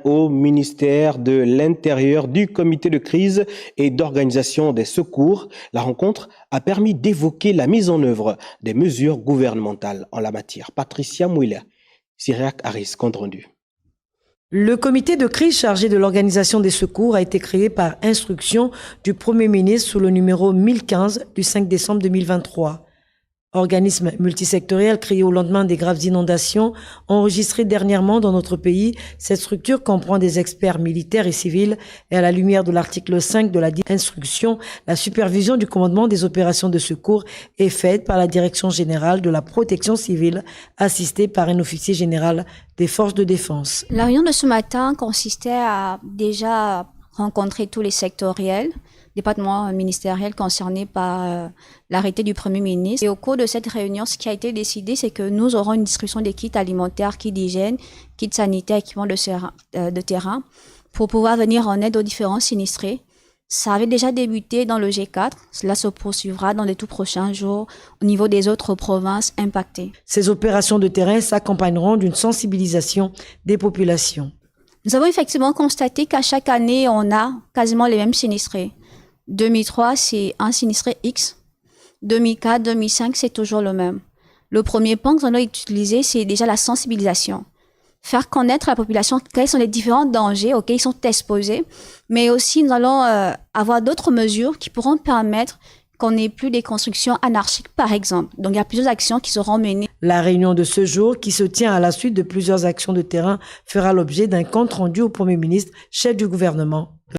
au ministère de l'Intérieur du comité de crise et d'organisation des secours. La rencontre a permis d'évoquer la mise en œuvre des mesures gouvernementales en la matière. Patricia Mouila, Cyriac Harris, compte rendu. Le comité de crise chargé de l'organisation des secours a été créé par instruction du Premier ministre sous le numéro 1015 du 5 décembre 2023. Organisme multisectoriel créé au lendemain des graves inondations enregistrées dernièrement dans notre pays, cette structure comprend des experts militaires et civils et à la lumière de l'article 5 de la dite instruction, la supervision du commandement des opérations de secours est faite par la Direction générale de la protection civile, assistée par un officier général des forces de défense. La réunion de ce matin consistait à déjà rencontrer tous les sectoriels, départements ministériels concernés par l'arrêté du Premier ministre. Et au cours de cette réunion, ce qui a été décidé, c'est que nous aurons une distribution des kits alimentaires, kits d'hygiène, kits sanitaires, équipements de terrain, pour pouvoir venir en aide aux différents sinistrés. Ça avait déjà débuté dans le G4. Cela se poursuivra dans les tout prochains jours au niveau des autres provinces impactées. Ces opérations de terrain s'accompagneront d'une sensibilisation des populations. Nous avons effectivement constaté qu'à chaque année, on a quasiment les mêmes sinistrés. 2003, c'est un sinistré X. 2004, 2005, c'est toujours le même. Le premier point que nous allons utiliser, c'est déjà la sensibilisation. Faire connaître à la population quels sont les différents dangers auxquels ils sont exposés, mais aussi nous allons avoir d'autres mesures qui pourront permettre qu'on n'ait plus des constructions anarchiques, par exemple. Donc, il y a plusieurs actions qui seront menées. La réunion de ce jour, qui se tient à la suite de plusieurs actions de terrain, fera l'objet d'un compte rendu au Premier ministre, chef du gouvernement.